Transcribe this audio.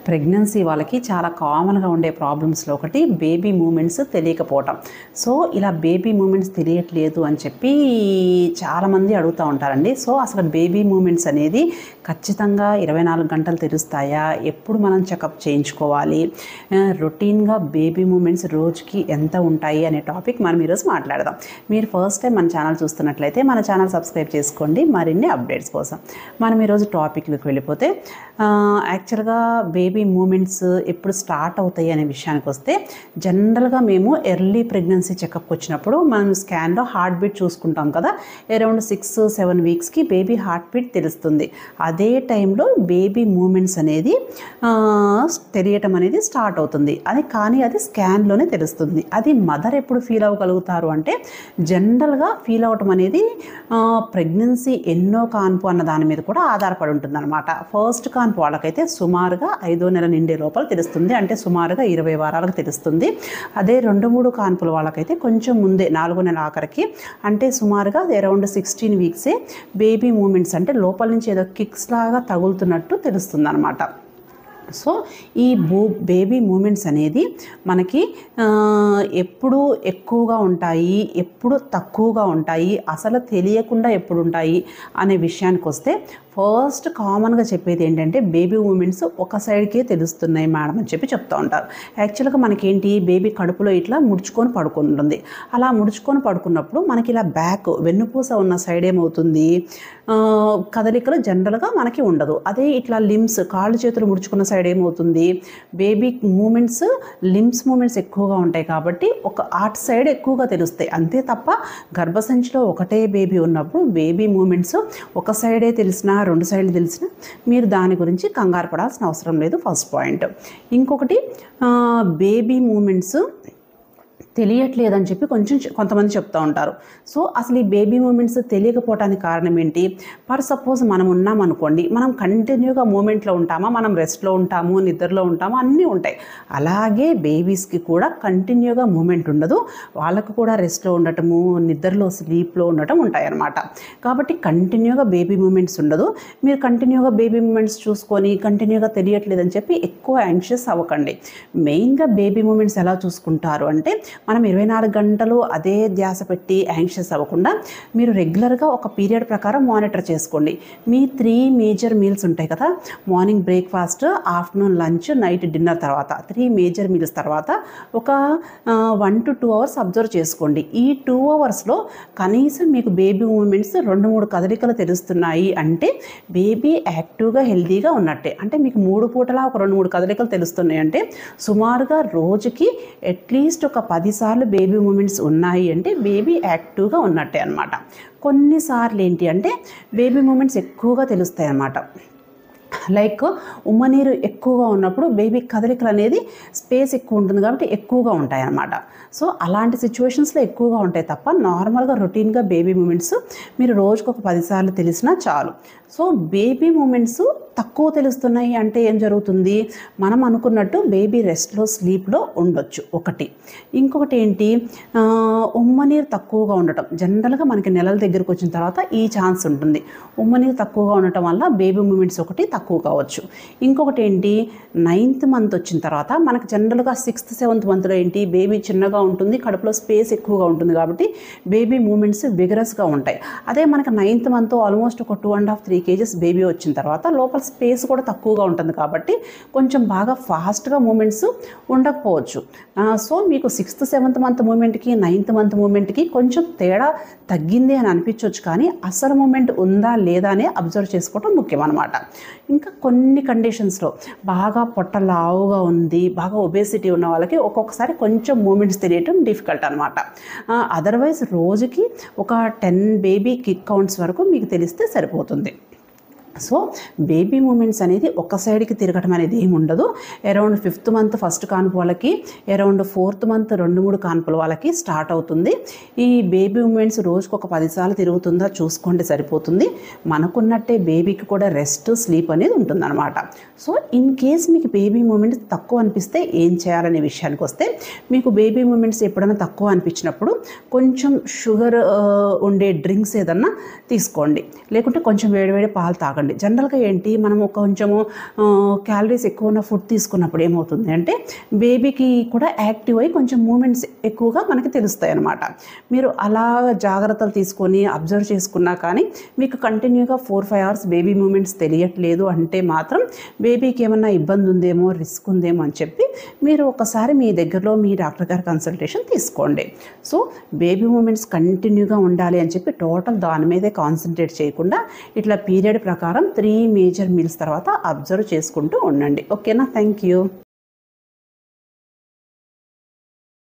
Pregnancy వాళ్ళకి చాలా కామన్గా ఉండే ప్రాబ్లమ్స్లో ఒకటి బేబీ మూమెంట్స్ తెలియకపోవటం. సో ఇలా బేబీ మూమెంట్స్ తెలియట్లేదు అని చెప్పి చాలామంది అడుగుతూ ఉంటారండి. సో అసలు బేబీ మూమెంట్స్ అనేది ఖచ్చితంగా 24 గంటలు తెలుస్తాయా, ఎప్పుడు మనం చెకప్ చేయించుకోవాలి, రొటీన్గా బేబీ మూమెంట్స్ రోజుకి ఎంత ఉంటాయి అనే టాపిక్ మనం ఈరోజు మాట్లాడదాం. మీరు ఫస్ట్ టైం మన ఛానల్ చూస్తున్నట్లయితే మన ఛానల్ సబ్స్క్రైబ్ చేసుకోండి మరిన్ని అప్డేట్స్ కోసం. మనం ఈరోజు టాపిక్లోకి వెళ్ళిపోతే యాక్చువల్గా బేబీ మూమెంట్స్ ఎప్పుడు స్టార్ట్ అవుతాయి అనే విషయానికి వస్తే, జనరల్గా మేము ఎర్లీ ప్రెగ్నెన్సీ చెకప్కి వచ్చినప్పుడు మనం స్కాన్లో హార్ట్ బీట్ చూసుకుంటాం కదా. అరౌండ్ 6-7 వీక్స్కి బేబీ హార్ట్ బీట్ తెలుస్తుంది. అదే టైంలో బేబీ మూమెంట్స్ అనేది తెలియటం అనేది స్టార్ట్ అవుతుంది. కానీ అది స్కాన్లోనే తెలుస్తుంది. అది మదర్ ఎప్పుడు ఫీల్ అవ్వగలుగుతారు అంటే, జనరల్గా ఫీల్ అవటం అనేది ప్రెగ్నెన్సీ ఎన్నో కాన్పు అన్న దాని మీద కూడా ఆధారపడి ఉంటుంది అనమాట. ఫస్ట్ కాన్పు వాళ్ళకైతే సుమారుగా 5వ నెల నిండే లోపల తెలుస్తుంది, అంటే సుమారుగా 20 వారాలకు తెలుస్తుంది. అదే 2-3 కాన్పుల వాళ్ళకైతే కొంచెం ముందే 4వ నెల ఆఖరికి, అంటే సుమారుగా అరౌండ్ 16 వీక్సే బేబీ మూమెంట్స్, అంటే లోపల నుంచి ఏదో కిక్స్ లాగా తగులుతున్నట్టు తెలుస్తుంది అనమాట. సో ఈ బేబీ మూమెంట్స్ అనేది మనకి ఎప్పుడు ఎక్కువగా ఉంటాయి, ఎప్పుడు తక్కువగా ఉంటాయి, అసలు తెలియకుండా ఎప్పుడు ఉంటాయి అనే విషయానికి వస్తే, ఫస్ట్ కామన్గా చెప్పేది ఏంటంటే బేబీ మూమెంట్స్ ఒక సైడ్కే తెలుస్తున్నాయి మేడం అని చెప్పి చెప్తూ ఉంటారు. యాక్చువల్గా మనకేంటి, బేబీ కడుపులో ఇట్లా ముడుచుకొని పడుకుంటుంది. అలా ముడుచుకొని పడుకున్నప్పుడు మనకి ఇలా బ్యాక్ వెన్నుపూస ఉన్న సైడ్ ఏమవుతుంది, కదలికలు జనరల్గా మనకి ఉండదు. అదే ఇట్లా లిమ్స్, కాళ్ళు చేతులు ముడుచుకున్న సైడ్ ఏమవుతుంది, బేబీ మూమెంట్స్, లిమ్స్ మూమెంట్స్ ఎక్కువగా ఉంటాయి కాబట్టి ఒక అటు సైడ్ ఎక్కువగా తెలుస్తాయి. అంతే తప్ప గర్భసంచిలో ఒకటే బేబీ ఉన్నప్పుడు బేబీ మూమెంట్స్ ఒక సైడే తెలిసినా 2 సైడ్లు తెలిసినా మీరు దాని గురించి కంగారు పడాల్సిన అవసరం లేదు. First point. ఇంకొకటి, బేబీ మూమెంట్స్ తెలియట్లేదని చెప్పి కొంతమంది చెప్తూ ఉంటారు. సో అసలు ఈ బేబీ మూమెంట్స్ తెలియకపోవడానికి కారణం ఏంటి? సపోజ్ మనం ఉన్నాం అనుకోండి, మనం కంటిన్యూగా మూమెంట్లో ఉంటామా, మనం రెస్ట్లో ఉంటాము, నిద్రలో ఉంటాము, అన్నీ ఉంటాయి. అలాగే బేబీస్కి కూడా కంటిన్యూగా మూమెంట్ ఉండదు, వాళ్ళకు కూడా రెస్ట్లో ఉండటము, నిద్రలో స్లీప్లో ఉండటం ఉంటాయి అన్నమాట. కాబట్టి కంటిన్యూగా బేబీ మూమెంట్స్ ఉండదు. మీరు కంటిన్యూగా బేబీ మూమెంట్స్ చూసుకొని కంటిన్యూగా తెలియట్లేదని చెప్పి ఎక్కువ యాంగ్షియస్ అవ్వకండి. మెయిన్గా బేబీ మూమెంట్స్ ఎలా చూసుకుంటారు అంటే, మనం 24 గంటలు అదే ధ్యాస పెట్టి యాంగ్షియస్ అవ్వకుండా మీరు రెగ్యులర్గా ఒక పీరియడ్ ప్రకారం మానిటర్ చేసుకోండి. మీ 3 మేజర్ మీల్స్ ఉంటాయి కదా, morning breakfast, afternoon lunch, night dinner తర్వాత 3 మేజర్ మీల్స్ తర్వాత ఒక 1 to 2 అవర్స్ అబ్జర్వ్ చేసుకోండి. ఈ 2 అవర్స్లో కనీసం మీకు బేబీ మూమెంట్స్ 2-3 కదలికలు తెలుస్తున్నాయి అంటే బేబీ యాక్టివ్గా హెల్తీగా ఉన్నట్టే. అంటే మీకు 3 పూటలా ఒక 2-3 కదలికలు తెలుస్తున్నాయి అంటే సుమారుగా రోజుకి అట్లీస్ట్ ఒక 10 సార్లు బేబీ మూమెంట్స్ ఉన్నాయి అంటే బేబీ యాక్టివ్గా ఉన్నట్టే అనమాట. కొన్నిసార్లు ఏంటి అంటే బేబీ మూమెంట్స్ ఎక్కువగా తెలుస్తాయి అన్నమాట. లైక్ ఉమ్మనీరు ఎక్కువగా ఉన్నప్పుడు బేబీ కదలికలు అనేది స్పేస్ ఎక్కువ ఉంటుంది కాబట్టి ఎక్కువగా ఉంటాయి అన్నమాట. సో అలాంటి సిచ్యువేషన్స్లో ఎక్కువగా ఉంటాయి తప్ప నార్మల్గా రొటీన్గా బేబీ మూమెంట్స్ మీరు రోజుకు ఒక 10 సార్లు తెలిసినా చాలు. సో బేబీ మూమెంట్స్ తక్కువ తెలుస్తున్నాయి అంటే ఏం జరుగుతుంది, మనం అనుకున్నట్టు బేబీ రెస్ట్లో స్లీప్లో ఉండొచ్చు ఒకటి. ఇంకొకటి ఏంటి, ఉమ్మనీరు తక్కువగా ఉండటం. జనరల్గా మనకి నెలల దగ్గరకు వచ్చిన తర్వాత ఈ ఛాన్స్ ఉంటుంది. ఉమ్మనీరు తక్కువగా ఉండటం వల్ల బేబీ మూమెంట్స్ ఒకటి తక్కువ కావచ్చు. ఇంకొకటి ఏంటి, 9th మంత్ వచ్చిన తర్వాత మనకు జనరల్గా 6th-7th మంత్లో ఏంటి, బేబీ చిన్నగా ఉంటుంది, కడుపులో స్పేస్ ఎక్కువగా ఉంటుంది కాబట్టి బేబీ మూమెంట్స్ విగరస్గా ఉంటాయి. అదే మనకు 9th మంత్ ఆల్మోస్ట్ ఒక 2.5-3 kgs బేబీ వచ్చిన తర్వాత లోపల స్పేస్ కూడా తక్కువగా ఉంటుంది కాబట్టి కొంచెం బాగా ఫాస్ట్గా మూమెంట్స్ ఉండకపోవచ్చు. సో మీకు 6th-7th మంత్ మూమెంట్కి 9th మంత్ మూమెంట్కి కొంచెం తేడా తగ్గింది అని అనిపించవచ్చు, కానీ అసలు మూమెంట్ ఉందా లేదా అని అబ్జర్వ్ చేసుకోవడం ముఖ్యం అన్నమాట. ఇంకా కొన్ని కండిషన్స్లో బాగా పొట్ట లావుగా ఉంది, బాగా ఒబేసిటీ ఉన్న వాళ్ళకి ఒక్కొక్కసారి కొంచెం మూమెంట్స్ తెలియటం డిఫికల్ట్ అనమాట. అదర్వైజ్ రోజుకి ఒక 10 బేబీ కిక్ కౌంట్స్ వరకు మీకు తెలిస్తే సరిపోతుంది. సో బేబీ మూమెంట్స్ అనేది ఒక సైడ్కి తిరగటం అనేది ఏమి ఉండదు. అరౌండ్ 5th మంత్ ఫస్ట్ కాన్పు వాళ్ళకి, అరౌండ్ 4th మంత్ 2-3 కాన్పుల వాళ్ళకి స్టార్ట్ అవుతుంది. ఈ బేబీ మూమెంట్స్ రోజుకు ఒక 10 సార్లు తిరుగుతుందా చూసుకోండి సరిపోతుంది. మనకున్నట్టే బేబీకి కూడా రెస్ట్, స్లీప్ అనేది ఉంటుందన్నమాట. సో ఇన్ కేస్ మీకు బేబీ మూమెంట్స్ తక్కువ అనిపిస్తే ఏం చేయాలనే విషయానికి వస్తే, మీకు బేబీ మూమెంట్స్ ఎప్పుడైనా తక్కువ అనిపించినప్పుడు కొంచెం షుగర్ ఉండే డ్రింక్స్ ఏదన్నా తీసుకోండి, లేకుంటే కొంచెం వేడివేడి పాలు తాగండి. ఇవ్వండి. జనరల్గా ఏంటి మనము కొంచెము క్యాలరీస్ ఎక్కువ ఉన్న ఫుడ్ తీసుకున్నప్పుడు ఏమవుతుంది అంటే బేబీకి కూడా యాక్టివ్ అయ్యి కొంచెం మూమెంట్స్ ఎక్కువగా మనకి తెలుస్తాయి అన్నమాట. మీరు అలా జాగ్రత్తలు తీసుకొని అబ్జర్వ్ చేసుకున్నా కానీ మీకు కంటిన్యూగా 4-5 అవర్స్ బేబీ మూమెంట్స్ తెలియట్లేదు అంటే మాత్రం బేబీకి ఏమన్నా ఇబ్బంది ఉందేమో, రిస్క్ ఉందేమో అని చెప్పి మీరు ఒకసారి మీ దగ్గరలో మీ డాక్టర్ గారి కన్సల్టేషన్ తీసుకోండి. సో బేబీ మూమెంట్స్ కంటిన్యూగా ఉండాలి అని చెప్పి టోటల్ దాని మీదే కాన్సన్ట్రేట్ చేయకుండా ఇట్లా పీరియడ్ ప్రకారం 3 మేజర్ మీల్స్ తర్వాత అబ్జర్వ్ చేసుకుంటూ ఉండండి. ఓకేనా? Thank you.